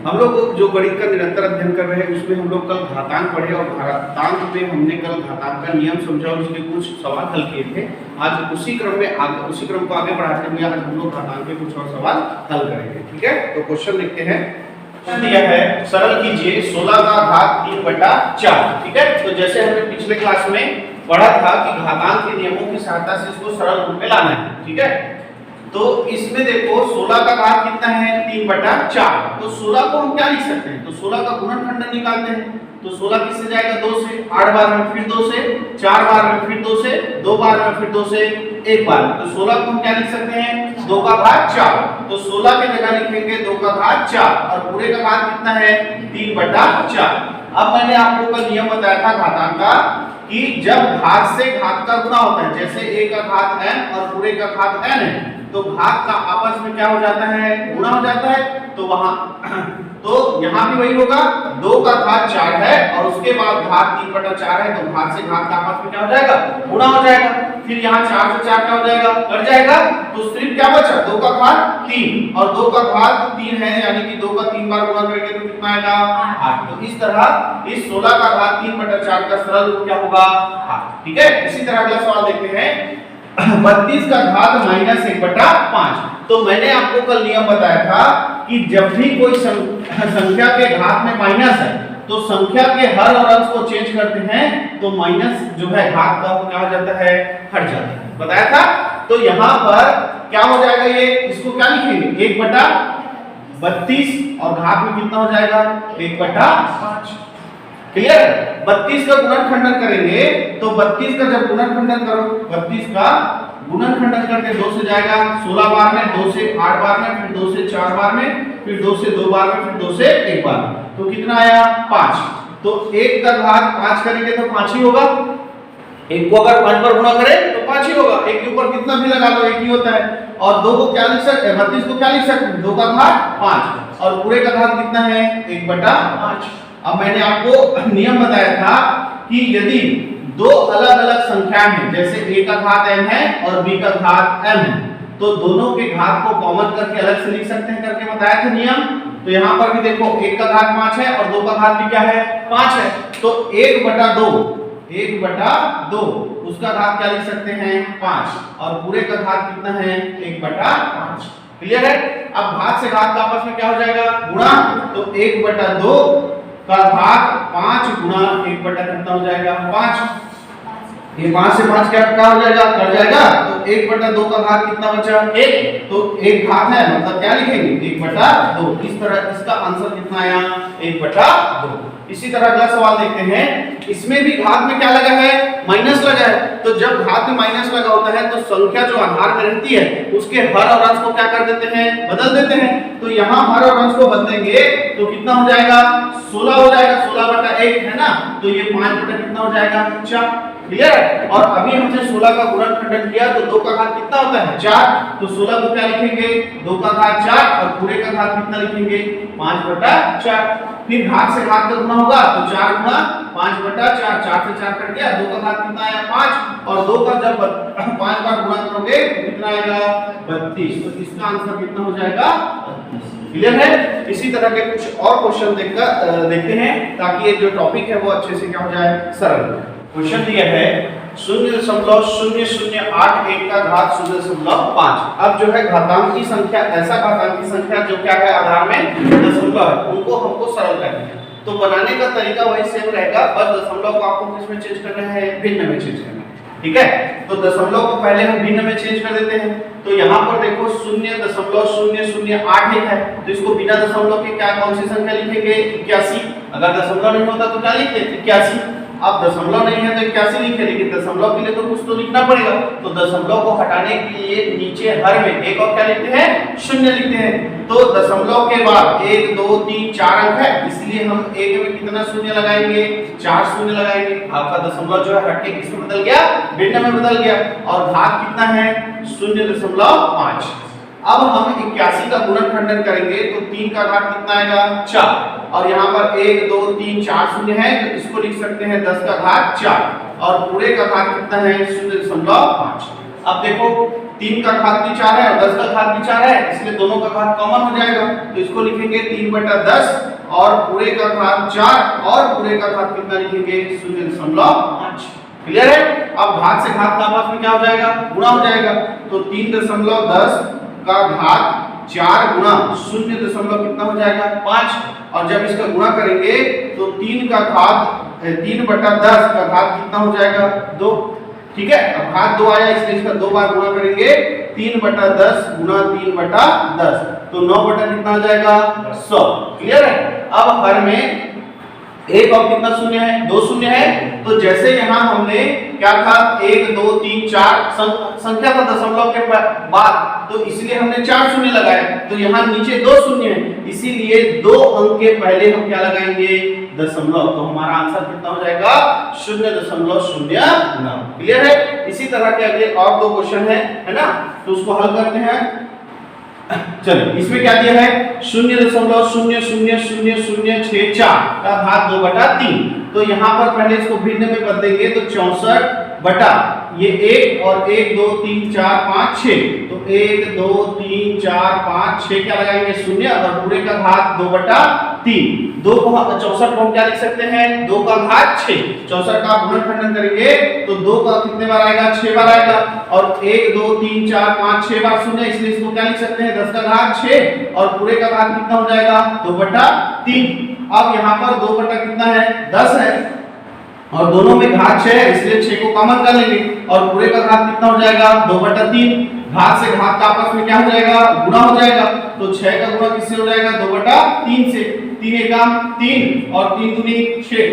हम लोग जो गणित का निरंतर अध्ययन कर रहे हैं उसमें हम लोग कल घातांक पढ़े और घातांक में हमने कल घातांक का नियम समझा और उसके कुछ सवाल हल किए थे। आज उसी क्रम को आगे बढ़ाते हुए आज हम लोग घातांक के कुछ और सवाल हल करेंगे। ठीक है, तो क्वेश्चन लिखते हैं। दिया है सरल कीजिए 16 का घात 3/4। ठीक है, तो जैसे हमने पिछले क्लास में पढ़ा था कि घातांक के नियमों की सहायता से इसको सरल रूप में लाना है। ठीक है, तो इसमें देखो 16 का घात कितना है 3/4। तो 16 को हम क्या लिख सकते हैं, तो 16 का गुणनखंडन निकालते हैं। तो 16 किससे जाएगा 2 से, 8 बार में फिर 2 से, 4 बार में फिर 2 से, 2 बार में फिर 2 से, 1 बार। तो 16 को हम क्या लिख सकते हैं 2 का घात 4। तो 16 की जगह लिखेंगे 2 का घात 4 और पूरे का घात कितना है 3/4। अब मैंने आपको कल नियम बताया था घातांक का कि जब घात से घात का गुणा होता है, जैसे a का घात n और पूरे का घात n है, तो घात का आपस में क्या हो जाता है गुणा हो जाता है। तो वहां तो यहां भी वही होगा, 2 का घात 4 है और उसके बाद घात 3/4 है, तो घात से घात का आपस में क्या हो जाएगा गुणा हो जाएगा। फिर यहाँ 4 से 4 क्या हो जाएगा कट जाएगा, तो सिर्फ क्या बचा 2 का घात 3 और 2 का घात 3 है, यानी कि 2 का 3 बार गुणा करेंगे तो कितना आएगा 8। तो इस तरह इस 16 का घात 3/4 का सरल रूप क्या होगा 8। ठीक है, इसी तरह अगला सवाल देखते हैं 32 का घात -1/5। तो मैंने आपको कल नियम बताया था कि जब भी कोई संख्या के घात में माइनस है तो संख्या के हर और अंश को चेंज करते हैं तो माइनस जो है घात का वो क्या हो जाता है हट जाता है, बताया था। तो यहाँ पर क्या हो जाएगा, ये इसको क्या लिखेंगे 1/32 और घात में कितना हो जाएगा 1/5। क्लियर, 32 का गुणनखंडन करेंगे तो 32 का जब गुणनखंडन करो, 32 का गुणनखंडन करके 2 से जाएगा 16 बार में, 2 से 8 बार में, फिर 2 से 4 बार में, फिर 2 से 2 बार में, फिर 2 से 1 बार। तो कितना आया 5। तो 1 का घात 5 करेंगे तो 5 ही होगा। 1 को अगर 5 बार गुणा करें तो 5 ही होगा। 1 के ऊपर कितना भी लगा लो 1 ही होता है। और 2 को क्या लिख सकते हैं 32 को क्या लिख सकते हैं 2 का घात 5 और पूरे का घात कितना है 1/5। अब मैंने आपको नियम बताया था कि यदि दो अलग-अलग संख्याएं हैं, जैसे a का घात n है और b का घात m है, तो दोनों के घात को कॉमन करके अलग से लिख सकते हैं करके बताया था नियम। तो यहाँ पर भी देखो 1 का घात 5 है और 2 का घात भी क्या है 5 है, तो 1/2 उसका घात क्या लिख सकते हैं 5 और पूरे का घात कितना है 1/5। क्लियर है। अब घात से घात का आपस में क्या हो जाएगा गुणा, तो 1/2 का घात 5 गुणा 1 कितना हो जाएगा 5। ये 5 से 5 क्या हो जाएगा कट जाएगा, तो 1/2 का घात कितना बचा 1, तो 1 घात है मतलब क्या लिखेंगे 1/2। इस तरह इसका आंसर कितना आया 1/2। इसी तरह अगला सवाल देखते हैं। इसमें भी घात में क्या लगा है माइनस लगा है। तो जब घात में माइनस लगा होता है तो संख्या जो आधार में रहती है उसके हर और अंश को क्या कर देते हैं बदल देते हैं। तो यहाँ हर और अंश को बदलेंगे तो कितना हो जाएगा 16 हो जाएगा, 16/1 है ना, तो ये 5 कितना हो जाएगा 4। क्लियर। और अभी हमने 16 का गुणनखंडन किया तो 2 का घात कितना होता है 4, तो 16 को क्या लिखेंगे 2 का घात 4 और पूरे का घात कितना लिखेंगे 5/4। फिर घात से घात का गुणा होगा तो 4 गुणा 5/4, 4 से 4 कट गया, 2 का घात कितना आया 5 और 2 का जब 5 बार गुणा करोगे तो कितना आएगा 32। तो इसका आंसर कितना हो जाएगा 32। क्लियर है। इसी तरह के कुछ और क्वेश्चन देखते हैं ताकि ये जो टॉपिक है वो अच्छे से क्या हो जाए सरल। क्वेश्चन दिया है 0.0081 का घात 0.5। अब जो है घातांक की संख्या, ऐसा घातांक की संख्या जो क्या है आधार में दशमलव है, उनको हमको सरल करना है। तो बनाने का तरीका वही सेम रहेगा, बस दशमलव को आपको किस में चेंज करना है भिन्न में चेंज करना है। ठीक है, तो दशमलव को पहले हम भिन्न में चेंज कर देते हैं। तो यहाँ पर देखो 0.0081 है, तो इसको बिना दशमलव के क्या कौन सी संख्या लिखेंगे 81। अगर दशमलव नहीं होता तो क्या लिखते 81। अब दशमलव नहीं है तो 81 लिखे, लेकिन दशमलव के लिए तो कुछ तो लिखना पड़ेगा। तो दशमलव को हटाने के लिए नीचे हर में एक और क्या लिखते हैं शून्य लिखते हैं। तो दशमलव के बाद 1 2 3 4 अंक है, इसलिए हम एक में कितना शून्य लगाएंगे 4 शून्य लगाएंगे। आपका दशमलव जो है हट के किसमें बदल गया भिन्न में बदल गया और घात कितना है 0.5। अब हम 81 का गुणनखंडन करेंगे तो 3 का घात कितना आएगा 4 और यहाँ पर 1 2 3 4 शून्य है, तो इसको लिख सकते हैं 10 का घात 4 और पूरे का घात कितना है 0.5। अब देखो 3 का घात भी 4 है और 10 का घात भी 4 है, इसलिए दोनों का घात कॉमन हो जाएगा। तो इसको लिखेंगे 3/10 और पूरे का घात 4 और पूरे का घात कितना लिखेंगे 0.5। क्लियर है। अब घात से घात का आपस में क्या हो जाएगा, गुणा हो जाएगा। तो 3.10 का घात 4 गुणा 0. कितना हो जाएगा 5, और जब इसका गुणा करेंगे तो 3/10 का घात कितना हो जाएगा 2। ठीक है, अब घात 2 आया इसलिए इसका 2 बार गुणा करेंगे, 3/10 गुणा 3/10 तो 9 बटा कितना हो जाएगा 100। क्लियर है। अब हर में एक और कितना शून्य है, 2 शून्य है। तो जैसे यहाँ हमने क्या था 1 2 3 4 संख्या था दशमलव के बाद, तो इसलिए हमने 4 शून्य लगाए। तो यहाँ नीचे 2 शून्य है, इसीलिए 2 अंक के पहले हम क्या लगाएंगे दशमलव। तो हमारा आंसर कितना हो जाएगा 0.09। क्लियर है। इसी तरह के अगले और 2 क्वेश्चन है ना, तो उसको हल करते हैं। चलिए इसमें क्या दिया है 0.0000064 का घात 2/3। तो यहाँ पर पहले इसको भिन्न में बदलेंगे तो 64 बटा ये 1 और 1 2 3 4 5 6, तो 1 2 3 4 5 6 क्या लगाएंगे 0 और पूरे का घात 2/3। 2 को 64 को हम क्या लिख सकते हैं 2 का घात 6। 64 का गुणनखंडन करेंगे तो 2 का कितने बार आएगा 6 बार आएगा, और 1 2 3 4 5 6 बार 0, इसलिए इसको क्या लिख सकते हैं 10 का घात 6 और पूरे का घात कितना हो जाएगा 2/3। अब यहाँ पर 2 बटा कितना है 10 है और दोनों में घात 6 है, इसलिए 6 को कॉमन कर लेंगे और पूरे का घात कितना हो जाएगा 2/3। घात से घात का आपस में क्या हो जाएगा गुणा हो जाएगा। तो 6 का गुणा किससे हो जाएगा 2/3 से, 3 एकम 3 और 3 दूनी 6,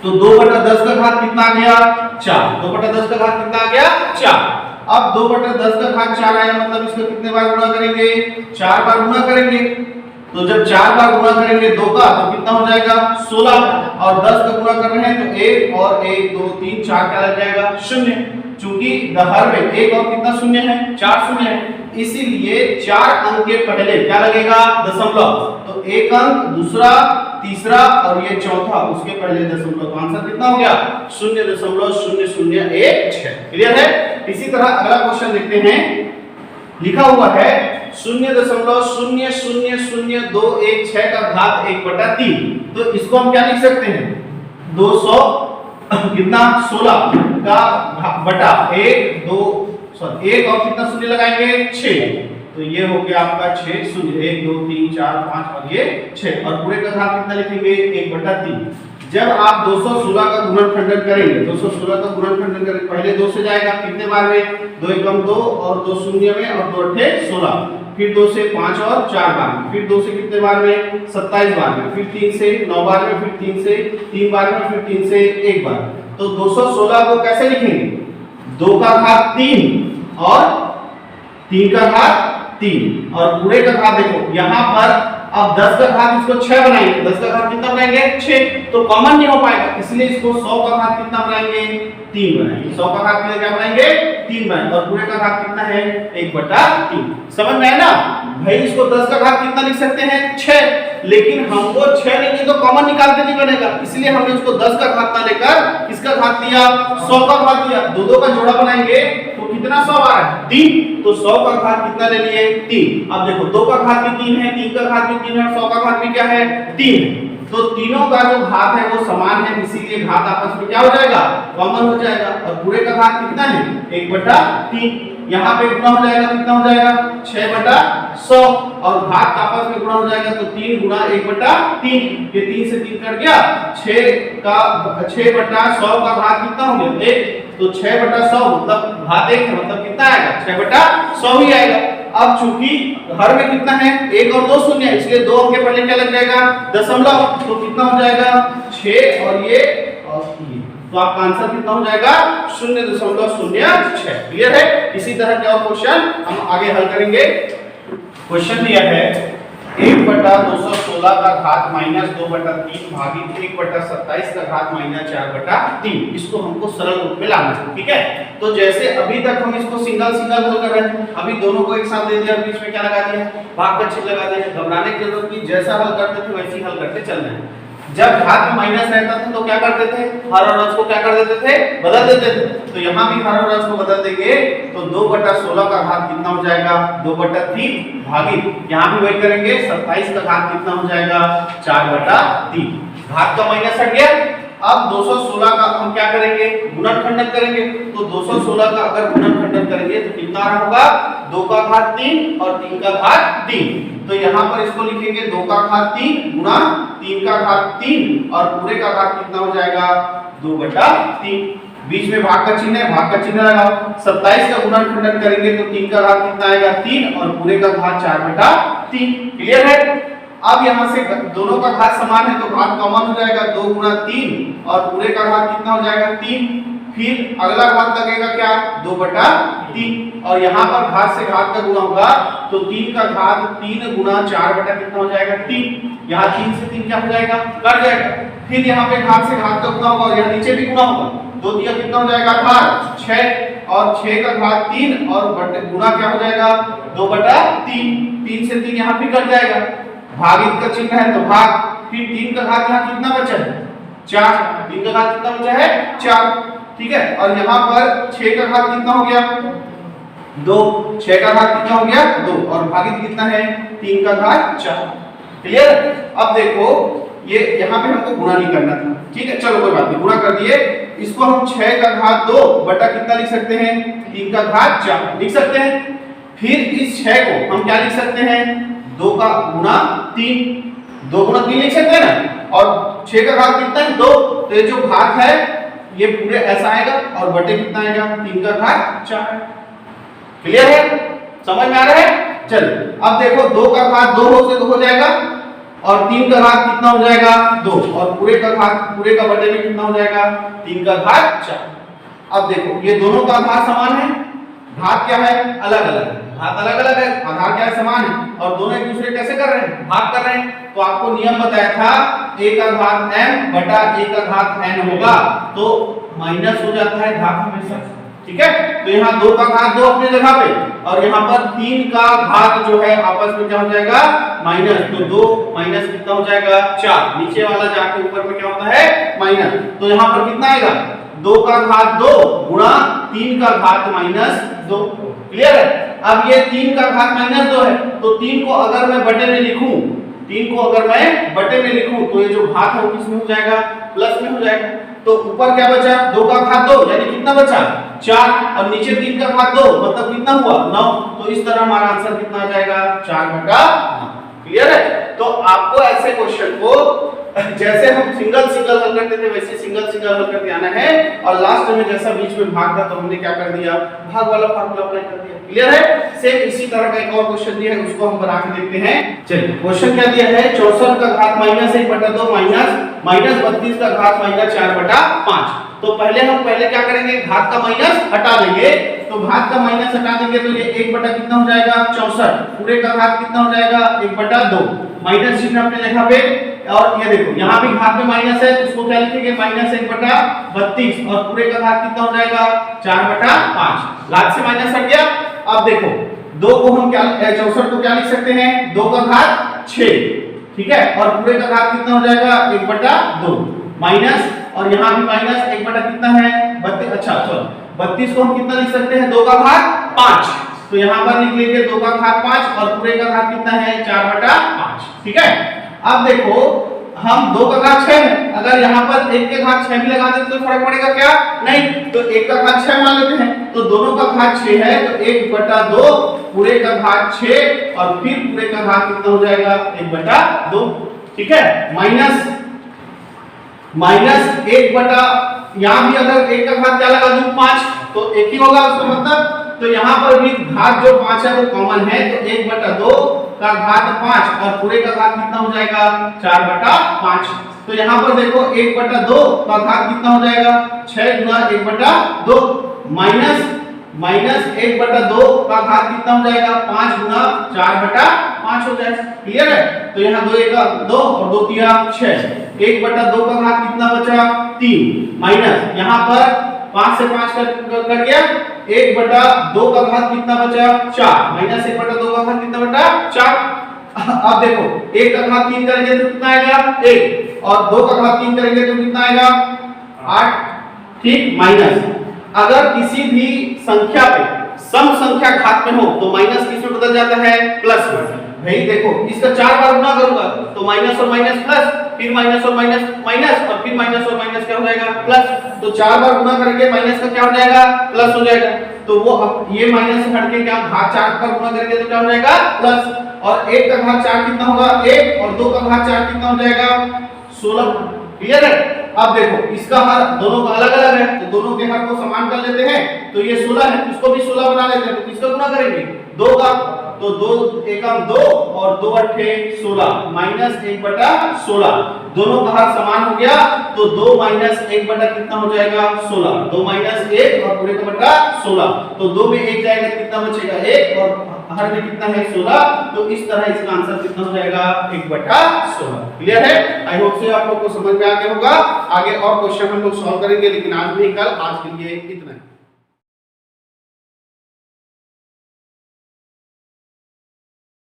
तो 2/10 का घात कितना आ गया 4। 2/10 का घात कितना आ गया 4। अब 2/10 का घात 4 आया, मतलब इसको कितने बार गुणा करेंगे 4 बार गुणा करेंगे। तो जब 4 बार गुणा करेंगे 2 का तो कितना हो जाएगा 16, और 10 का गुणा कर रहे हैं तो 1 और 1 2 3 4 क्या लग जाएगा 0। चूंकि हर में 1 और कितना शून्य है 4 शून्य है, इसीलिए 4 अंक के पहले क्या लगेगा दशमलव। तो एक अंक, दूसरा, तीसरा और ये चौथा, उसके पहले दशमलव। तो आंसर कितना हो गया 0.0016। क्लियर है। इसी तरह अगला क्वेश्चन देखते हैं। लिखा हुआ है 0.0000216 का घात 1/3। तो इसको हम क्या लिख सकते हैं 200 कितना 16 का बटा 1 2 सॉरी 1 और कितना शून्य लगाएंगे 6, तो ये हो गया आपका 6 शून्य 1 2 3 4 5 और ये 6, और पूरे का घात कितना लिखेंगे 1/3। जब आप 216 का गुणनखंडन करेंगे 216 का गुणनखंडन करेंगे, पहले 2 से जाएगा कितने बार में 2 एकम 2 और 2 शून्य में और 2 अट्ठे 16, फिर 2 से 5 और 4 बार में, फिर 2 से कितने बार में 27 बार में, फिर 3 से 9 बार में, फिर 3 से 3 बार में, फिर 3 से 1 बार। तो 216 को कैसे लिखेंगे 2 का घात 3 और 3 का घात 3 और पूरे का घात देखो यहाँ पर अब 10 का घात इसको 6 बनाएंगे, 10 का घात कितना बनाएंगे 6, तो कॉमन नहीं हो पाएगा, इसलिए इसको 100 का घात कितना बनाएंगे 3 बनाएंगे। 100 का घात के लिए क्या बनाएंगे 3 बनाएंगे, और पूरे का घात कितना है 1/3। समझ में आया ना भाई। इसको 10 का घात कितना लिख सकते हैं 6, लेकिन हमको 6 लेंगे तो कॉमन निकालते नहीं बनेगा, इसलिए हमने इसको 10 का घात ना लेकर किसका घात लिया 100 का घात लिया। दो का जोड़ा बनाएंगे तो कितना 100 आ रहा है 3, तो 100 का घात कितना ले लिए 3। अब देखो 2 का घात भी 3 है, 3 का घात भी 3 है, 100 का घात भी क्या है 3 है, तो तीनों का जो घात है वो समान है, इसीलिए घात आपस में क्या हो जाएगा कॉमन हो जाएगा, और पूरे का घात कितना है 1/3। यहाँ पे गुणा हो जाएगा कितना हो जाएगा 6/100, और घात आपस में गुणा हो जाएगा तो 3 गुणा 1/3, ये 3 से 3 कट गया, 6/100 का घात कितना हो गया 1, तो 6/100 मतलब घात 1 है, मतलब कितना आएगा 6/100 ही आएगा। अब चूंकि हर में कितना है 1 और 2 शून्य है, इसलिए 2 अंक के पहले क्या लग जाएगा दशमलव, तो कितना हो जाएगा 6 और ये और 3, तो आपका आंसर कितना हो जाएगा 0.06। क्लियर है। इसी तरह के और क्वेश्चन हम आगे हल करेंगे। क्वेश्चन दिया है 1/216 का घात -2/3 भागित 1/27 का घात -4/3। इसको हमको सरल रूप में लाना है। ठीक है, तो जैसे अभी तक हम इसको सिंगल सिंगल हल कर रहे हैं, अभी दोनों को एक साथ दे दिया, बीच में क्या लगा दिया भाग का चिन्ह लगा दिया। घबराने की जरूरत नहीं, जैसा हल करते थे वैसे ही हल करते चल रहे हैं। जब घात में माइनस रहता था तो क्या करते थे, हर और अंश को क्या कर देते थे, बदल देते थे। तो यहाँ भी हर और अंश को बदल देंगे तो 2/16 का घात कितना हो जाएगा, 2/3 भागित यहाँ भी वही करेंगे, 27 का घात कितना हो जाएगा, 4/3। घात का माइनस हट गया। अब 216 का हम क्या करेंगे, गुणनखंडन करेंगे। तो 216 का अगर गुणनखंडन करेंगे तो कितना आ रहा होगा, 2 का घात 3 और 3 का घात 3। तो यहाँ पर इसको लिखेंगे 2 का घात 3 गुणा 3 का घात 3 और पूरे का घात कितना हो जाएगा, 2/3। बीच में भाग का चिन्ह है, भाग का चिन्ह लगाओ। 27 का गुणनखंडन करेंगे तो 3 का घात कितना आएगा, 3 और पूरे का घात 4/3। क्लियर है। अब यहाँ से दोनों का घात समान है तो घात कॉमन हो जाएगा, 2 गुणा 3 और पूरे का घात कितना हो जाएगा, 3। फिर अगला घात लगेगा क्या, 2/3 और यहाँ पर घात से घात का गुणा होगा तो 3 का घात 3 गुणा 4 कितना हो जाएगा, 3। यहाँ 3 से 3 क्या हो जाएगा, कट जाएगा। फिर यहाँ पे घात से घात का गुणा होगा और यहाँ नीचे भी गुणा होगा, 2 दिया कितना हो जाएगा, 6 और 6 का घात 3 और गुणा क्या हो जाएगा, 2/3। 3 से 3 यहाँ भी कट जाएगा, भागित का चिन्ह है तो भाग। फिर 3 का घात यहाँ कितना बचा है, 4। 3 का घात कितना बचा है, 4। ठीक है। और यहाँ पर 6 का घात कितना हो गया, 2। 6 का घात कितना हो गया, 2 और भागित कितना है, 3 का घात 4। क्लियर। अब देखो ये यहाँ पे हमको गुणा नहीं करना था, ठीक है, चलो कोई बात नहीं, गुणा कर दिए। इसको हम 6 का घात 2 बटा कितना लिख सकते हैं, 3 का घात 4 लिख सकते हैं। फिर इस 6 को हम क्या लिख सकते हैं, 2 का गुणा 3, 2 गुणा 3 लिख सकते हैं ना। और 6 का घात कितना है, 2। तो ये जो घात है ये पूरे ऐसा आएगा और बटे कितना आएगा, 3 का घात 4। क्लियर है, समझ में आ रहा है। चल अब देखो 2 का घात 2 से 2 हो जाएगा और 3 का घात कितना हो जाएगा, 2 और पूरे का घात, पूरे का बटे में कितना हो जाएगा, 3 का घात 4। अब देखो ये दोनों का घात समान है, घात क्या है, अलग अलग है। घात अलग अलग है, आधार क्या है, समान है और दोनों एक दूसरे कैसे कर रहे हैं, भाग कर रहे हैं। तो आपको नियम बताया था a का घात m बटा a का घात n होगा तो माइनस हो जाता है घात हमेशा, ठीक है। तो यहाँ 2 का घात 2 अपनी जगह पे और यहाँ पर 3 का घात जो है आपस में क्या हो जाएगा, माइनस। तो 2 माइनस कितना हो जाएगा, 4। नीचे वाला जाके ऊपर में क्या होता है, माइनस। तो यहाँ पर कितना आएगा, 2 का घात 2 गुणा 3 का घात माइनस 2। क्लियर है। अब ये 3 का घात माइनस 2 है तो 3 को अगर मैं बटे में लिखूं, 3 को अगर मैं बटे में लिखूं तो ये जो घात है वो किस में हो जाएगा, प्लस में हो जाएगा। तो ऊपर क्या बचा, 2 का घात 2 यानी कितना बचा, 4 और नीचे 3 का घात 2 मतलब कितना हुआ, 9। तो इस तरह हमारा आंसर कितना आ जाएगा, 4/9। क्लियर है। तो आपको ऐसे क्वेश्चन को जैसे हम सिंगल सिंगल हल करते थे वैसे सिंगल सिंगल हल करके आना है और लास्ट में जैसा बीच में भाग था तो हमने क्या कर दिया, भाग वाला फार्मूला अप्लाई कर दिया। क्लियर है। सेम इसी तरह का एक और क्वेश्चन दिया है उसको हम बना के देखते हैं। चलिए क्वेश्चन क्या दिया है, 64 का घात माइनस 1/2 माइनस 32 का घात माइनस 4/5। तो पहले क्या करेंगे, घात का माइनस हटा देंगे। तो घात का माइनस हटा देंगे तो ये 1 बटा कितना हो जाएगा, 64। पूरे का घात कितना हो जाएगा, 1/2। माइनस चिन्ह अपने जगह पे। और ये देखो यहाँ भी घात में माइनस है तो इसको क्या लिखेंगे, माइनस 1/32 और पूरे का घात कितना हो जाएगा, 4/5। घात से माइनस हट गया। अब देखो 2 को हम क्या, 64 को क्या लिख सकते हैं, 2 का घात 6, ठीक है। और पूरे का घात कितना हो जाएगा, 1/2 माइनस, और यहाँ भी माइनस 1 बटा कितना है, 32। अच्छा चलो 32 को हम कितना लिख सकते हैं, 2 का घात 5। तो यहाँ पर लिखेंगे 2 का घात 5 और पूरे का घात कितना है, 4/5, ठीक है। अब देखो हम 2 का घात 6 है, अगर यहाँ पर 1 के घात 6 भी लगा दें तो फर्क पड़ेगा क्या, नहीं। तो 1 का घात 6 मान लेते हैं तो दोनों का घात 6 है तो 1/2 पूरे का घात 6 और फिर पूरे का घात कितना हो जाएगा, 1/2, ठीक है। माइनस 1 बटा, यहाँ भी अगर 1 का घात क्या लगा दूं, 5 तो 1 ही होगा उसका मतलब। तो यहाँ पर भी घात जो 5 है वो कॉमन है तो 1/2 का घात 5 और पूरे का घात कितना हो जाएगा, 4/5। तो यहाँ पर देखो 1/2 का घात कितना हो जाएगा, 6 गुना 1/2 माइनस 1/2 का घात कितना हो जाएगा, 5 गुना 4/5 हो जाएगा। क्लियर है। तो यहाँ 2 1 2 और 2 3 6, 1/2 का घात कितना बचा, 3 माइनस यहाँ पर 5 से 5 कट गया, 1/2 का घात कितना बचा, 4 माइनस 1/2 का घात कितना बचा, 4। अब देखो 1 का घात 3 करेंगे तो कितना आएगा 1 और 2 का घात 3 करेंगे तो कितना आएगा 8, ठीक, माइनस अगर किसी भी संख्या पे सम संख्या घात में हो तो माइनस किस में बदल जाता है प्लस में। भाई देखो इसका 4 बार गुना करूंगा तो माइनस और माइनस प्लस, फिर माइनस और माइनस माइनस और फिर माइनस और माइनस क्या हो जाएगा प्लस। तो 4 बार गुना करेंगे माइनस का क्या हो जाएगा प्लस हो जाएगा। तो वो अब ये माइनस से हटके क्या घात 4 पर गुना करेंगे तो क्या हो जाएगा प्लस, और 1 का घात 4 कितना होगा 1 और 2 का घात 4 कितना हो जाएगा 16। क्लियर है। अब देखो इसका हर दोनों का अलग अलग है तो दोनों के हर को समान कर लेते हैं। तो ये 16 है इसको भी 16 बना लेते हैं तो किसका गुना करेंगे 2 का, तो 2 एकम 2 और 2 अट्ठे 16 माइनस 1/16 दोनों का हर समान हो गया तो 2 माइनस 1 बटा कितना हो जाएगा 16, 2 माइनस 1 और पूरे का बटा 16 तो 2 में 1 जाएगा कितना बचेगा 1 और हर में कितना है 16। तो इस तरह इसका आंसर कितना हो जाएगा 1/16। क्लियर है। आई होप से आप लोग को समझ में आ गया होगा। आगे और क्वेश्चन हम लोग सॉल्व करेंगे लेकिन आज नहीं कल, आज के लिए इतना ही।